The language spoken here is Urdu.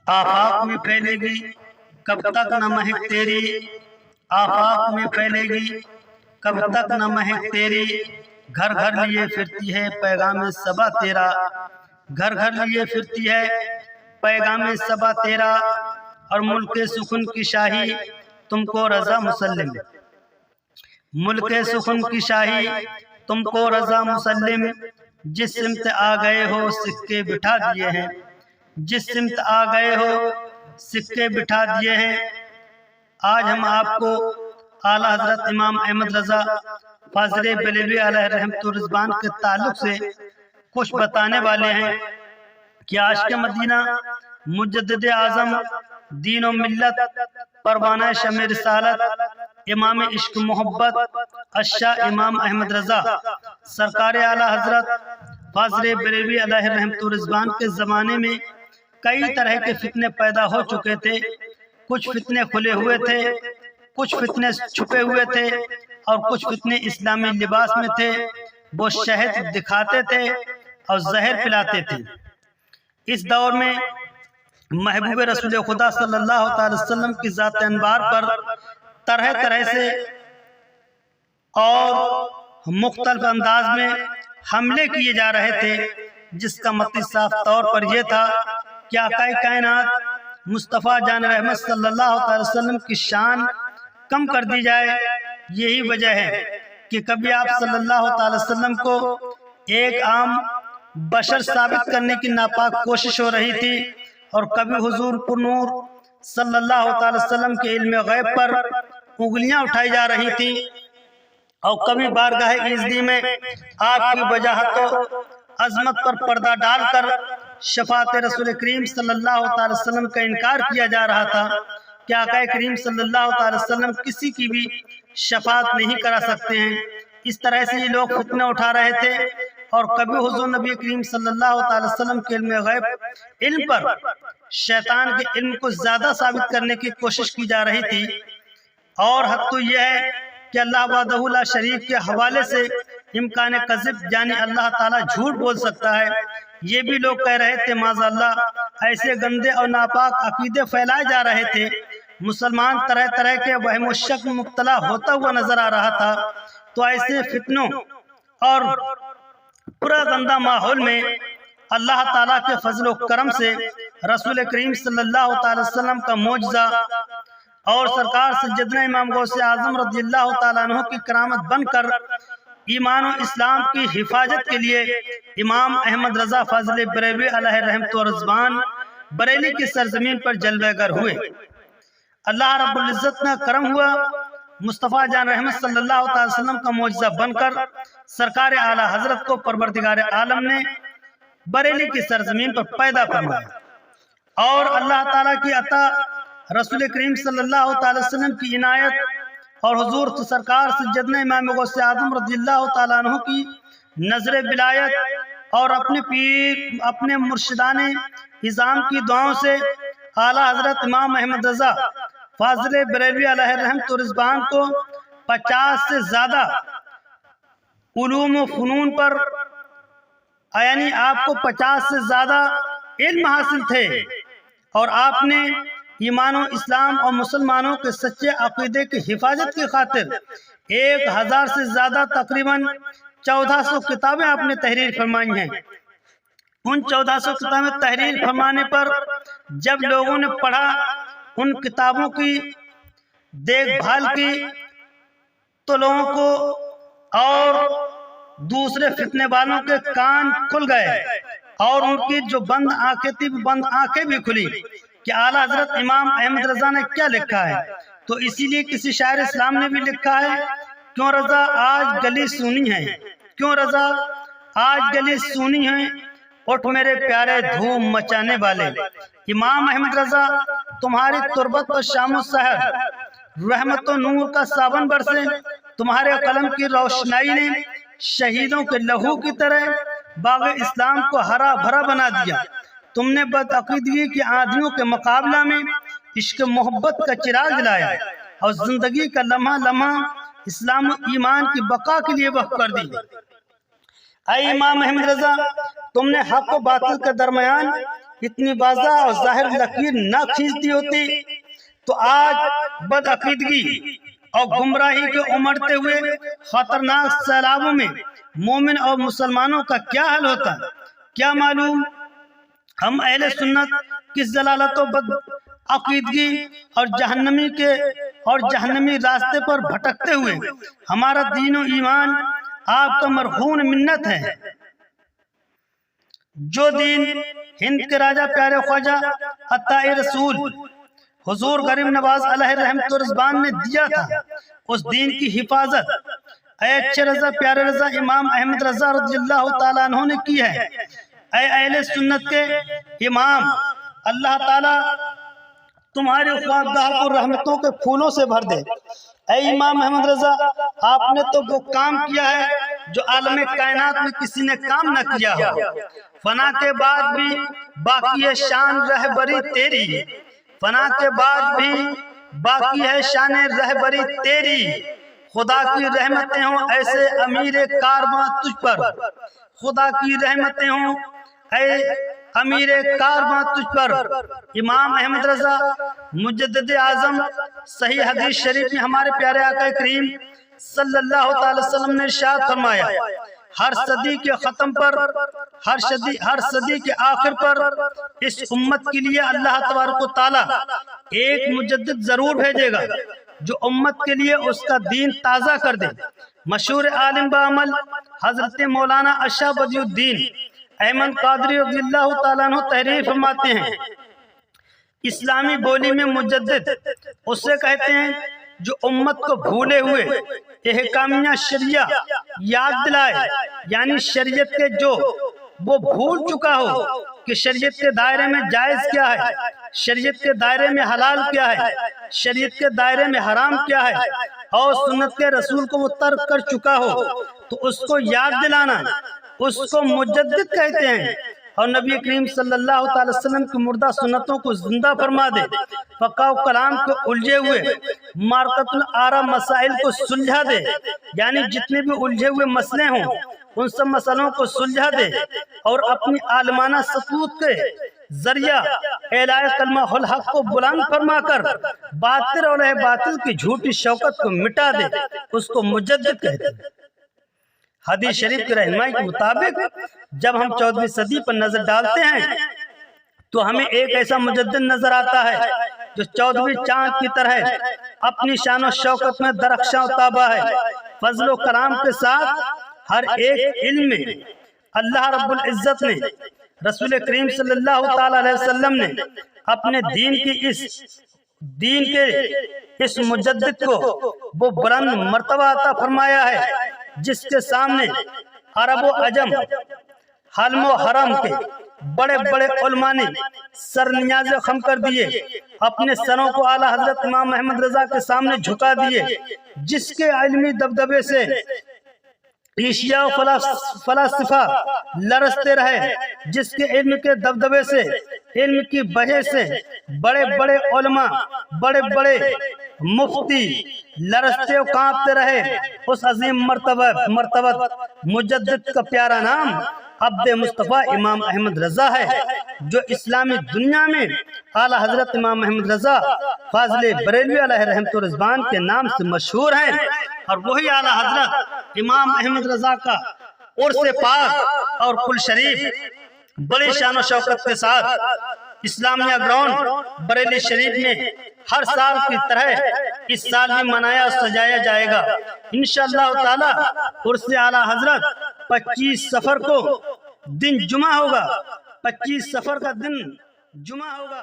آفاق میں پھیلے گی کب تک نہ مہک تیری، آفاق میں پھیلے گی کب تک نہ مہک تیری، گھر گھر لیے پھرتی ہے پیغام صبا تیرا، گھر گھر لیے پھرتی ہے پیغام صبا تیرا، اور ملک سخن کی شاہی تم کو رضا مسلم، ملک سخن کی شاہی تم کو رضا مسلم، جس سمت آ گئے ہو سکے بٹھا دیے ہیں، جس سمت آ گئے ہو سکے بٹھا دیے ہیں۔ آج ہم آپ کو اعلیٰ حضرت امام احمد رضا فاضل بریلوی علیہ رحمت الرضوان کے تعلق سے کچھ بتانے والے ہیں کہ عاشق مدینہ، مجدد اعظم دین و ملت، پروانہ شمع رسالت، امام عشق محبت، الشاہ امام احمد رضا سرکار اعلیٰ حضرت فاضل بریلوی علیہ رحمت الرضوان کے زمانے میں کئی طرح کے فتنے پیدا ہو چکے تھے۔ کچھ فتنے کھلے ہوئے تھے، کچھ فتنے چھپے ہوئے تھے، اور کچھ فتنے اسلامی لباس میں تھے۔ وہ شہد دکھاتے تھے اور زہر پلاتے تھے۔ اس دور میں محبوب رسول خدا صلی اللہ تعالی وسلم کی ذات انوار پر طرح طرح سے اور مختلف انداز میں حملے کیے جا رہے تھے، جس کا مطلب صاف طور پر یہ تھا کہ آقا کائنات مصطفیٰ جان رحمت صلی اللہ تعالی وسلم کی شان کم کر دی جائے۔ یہی وجہ ہے کہ کبھی آپ صلی اللہ تعالی وسلم کو ایک عام بشر ثابت کرنے کی ناپاک کوشش ہو رہی تھی، اور کبھی حضور پر نور صلی اللہ تعالی وسلم کے علم غیب پر انگلیاں اٹھائی جا رہی تھیں، اور کبھی بارگاہ ایزدی میں آپ کی وجاہت و عظمت پر پردہ ڈال کر شفاعت رسول کریم صلی اللہ تعالی وسلم کا انکار کیا جا رہا تھا کہ آقا کریم صلی اللہ تعالی وسلم کسی کی بھی شفاعت نہیں کرا سکتے ہیں۔ اس طرح سے یہ لوگ فتنے اٹھا رہے تھے، اور کبھی حضور نبی کریم صلی اللہ تعالی وسلم کے علم غیب علم پر شیطان کے علم کو زیادہ ثابت کرنے کی کوشش کی جا رہی تھی۔ اور حد تو یہ ہے کہ اللہ وحدہ لا شریک کے حوالے سے امکان کذب یعنی اللہ تعالیٰ جھوٹ بول سکتا ہے، یہ بھی لوگ کہہ رہے تھے۔ معاذ اللہ، ایسے گندے اور ناپاک عقیدے پھیلائے جا رہے تھے۔ مسلمان طرح طرح کے وہم و شک میں مبتلا ہوتا ہوا نظر آ رہا تھا۔ تو ایسے فتنوں اور پورا گندہ ماحول میں اللہ تعالیٰ کے فضل و کرم سے رسول کریم صلی اللہ تعالی وسلم کا معجزہ اور سرکار سیدنا امام غوث اعظم رضی اللہ تعالیٰ عنہ کی کرامت بن کر ایمان و اسلام کی حفاظت کے لیے امام احمد رضا فاضل بریلوی علیہ رحمت الرضوان بریلی کی سرزمین پر جلوہ گر ہوئے۔ اللہ رب العزت نے کرم ہوا، مصطفیٰ جان رحمت صلی اللہ تعالی وسلم کا معجزہ بن کر سرکار اعلیٰ حضرت کو پروردگار عالم نے بریلی کی سرزمین پر پیدا فرمایا، اور اللہ تعالیٰ کی عطا، رسول کریم صلی اللہ تعالی وسلم کی عنایت، اور حضور سرکار سیدنا امام غوث اعظم رضی اللہ تعالیٰ عنہ کی نظر ولایت، اور اپنے پیر اپنے مرشدان اعظام کی دعاؤں سے اعلیٰ حضرت امام احمد رضا فاضل بریلوی علیہ رحمت الرضوان کو 50 سے زیادہ علوم و فنون پر، یعنی آپ کو 50 سے زیادہ علم حاصل تھے، اور آپ نے ایمان و اسلام اور مسلمانوں کے سچے عقیدے کی حفاظت کی خاطر 1000 سے زیادہ تقریباً 1400 کتابیں آپ نے تحریر فرمائی ہیں۔ ان 1400 کتابیں تحریر فرمانے پر جب لوگوں نے پڑھا، ان کتابوں کی دیکھ بھال کی، تو لوگوں کو اور دوسرے فتنے والوں کے کان کھل گئے، اور ان کی جو بند آنکھیں تھی بند آنکھیں بھی کھلی کہ اعلیٰ حضرت امام احمد رضا نے کیا لکھا ہے۔ تو اسی لیے کسی شاعر اسلام نے بھی لکھا ہے، کیوں رضا آج گلی سونی ہے، کیوں رضا آج گلی سونی ہے، اٹھ میرے پیارے دھوم مچانے والے۔ امام احمد رضا تمہاری تربت پر شام و سحر رحمت و نور کا ساون برسے، تمہارے قلم کی روشنائی نے شہیدوں کے لہو کی طرح باغ اسلام کو ہرا بھرا بنا دیا۔ تم نے بدعقیدگی کی آندھیوں کے مقابلہ میں عشق محبت کا چراغ جلایا، اور زندگی کا لمحہ لمحہ اسلام و ایمان کی بقا کے لیے وقف کر دی۔ اے امام احمد رضا، تم نے حق و باطل کے درمیان اتنی واضح اور ظاہر لکیر نہ کھینچتی ہوتی تو آج بدعقیدگی اور گمراہی کے امڑتے ہوئے خطرناک سیلابوں میں مومن اور مسلمانوں کا کیا حل ہوتا؟ کیا معلوم ہم اہل سنت کس ضلالت و بدعقیدگی اور جہنمی راستے پر بھٹکتے ہوئے ہمارا دین و ایمان آپ کا مرہون منت ہے۔ جو دین ہند کے راجہ پیارے خواجہ عطا رسول حضور غریب نواز علیہ رحمت و رضوان نے دیا تھا، اس دین کی حفاظت اے اچھے رضا پیارے رضا امام احمد رضا رضی اللہ تعالیٰ عنہ نے کی ہے۔ اے اہل سنت کے امام، اللہ تعالیٰ تمہاری خواہگاہ کو رحمتوں کے پھولوں سے بھر دے۔ اے امام احمد رضا، آپ نے تو وہ کام کیا ہے جو عالم کائنات میں کسی نے کام نہ کیا ہو۔ فنا کے بعد بھی باقی ہے شان رہبری تیری، فنا کے بعد بھی باقی ہے شان رہبری تیری، خدا کی رحمتیں ہوں ایسے امیر کارواں تجھ پر، خدا کی رحمتیں ہوں اے امیر کارواں تجھ پر۔ امام احمد رضا مجدد اعظم صحیح حدیث شریف میں ہمارے پیارے آقا کریم صلی اللہ تعالی وسلم نے ارشاد فرمایا، ہر صدی کے ختم پر، ہر صدی کے آخر پر اس امت کے لیے اللہ تبارک و تعالی ایک مجدد ضرور بھیجے گا جو امت کے لیے اس کا دین تازہ کر دے۔ مشہور عالم بعمل حضرت مولانا اشرف بدیع الدین احمد قادری رضی اللہ تعالیٰ عنہ تحریر فرماتے ہیں، اسلامی بولی میں مجدد اسے کہتے ہیں جو امت کو بھولے ہوئے احکامیہ شریعہ یاد دلائے، یعنی شریعت کے جو وہ بھول چکا ہو کہ شریعت کے دائرے میں جائز کیا ہے، شریعت کے دائرے میں حلال کیا ہے، شریعت کے دائرے میں حرام کیا ہے، اور سنت کے رسول کو وہ ترک کر چکا ہو تو اس کو یاد دلانا، اس کو مجدد کہتے ہیں۔ اور نبی کریم صلی اللہ تعالی وسلم کی مردہ سنتوں کو زندہ فرما دے، فقہ و کلام کو الجھے ہوئے معرکۃ الآراء مسائل کو سلجھا دے، یعنی جتنے بھی الجھے ہوئے مسئلے ہوں ان سب مسئلوں کو سلجھا دے، اور اپنی عالمانہ سطوت کے ذریعہ اعلاء کلمہ الحق کو بلند فرما کر باطل اور باطل کی جھوٹی شوکت کو مٹا دے، اس کو مجدد کہتے ہیں۔ حدیث شریف کی رہنمائی کے مطابق جب ہم 14ویں صدی پر نظر ڈالتے ہیں تو ہمیں ایک ایسا مجدد نظر آتا ہے جو 14ویں چاند کی طرح اپنی شان و شوکت میں درخشاں و تابہ ہے۔ فضل و کرام کے ساتھ ہر ایک علم میں اللہ رب العزت نے، رسول کریم صلی اللہ تعالی علیہ وسلم نے اپنے دین کے اس مجدد کو وہ بلند مرتبہ عطا فرمایا ہے جس کے سامنے عرب و عجم، حلم و حرم کے بڑے بڑے علماء نے سر نیاز خم کر دیے، اپنے سروں کو اعلیٰ حضرت امام احمد رضا کے سامنے جھکا دیے، جس کے علمی دبدبے سے ایشیا و فلاسفہ لرزتے رہے، جس کے علم کے دبدبے سے، علم کی وجہ سے بڑے بڑے علماء، بڑے بڑے مفتی لرزتے و کانپتے رہے۔ اس عظیم مرتبہ مجدد کا پیارا نام عبد مصطفیٰ امام احمد رضا ہے، جو اسلامی دنیا میں اعلیٰ حضرت امام احمد رضا فاضل بریلوی علیہ رحمت و رضوان کے نام سے مشہور ہیں، اور وہی اعلیٰ حضرت امام احمد رضا کا عرس پاک اور کل شریف بڑی شان و شوکت کے ساتھ اسلامیہ گراؤنڈ بریلی شریف میں ہر سال کی طرح اس سال بھی منایا اور سجایا جائے گا انشاءاللہ تعالی۔ عرس اعلیٰ حضرت 25 صفر کو دن جمعہ ہوگا، 25 صفر کا دن جمعہ ہوگا۔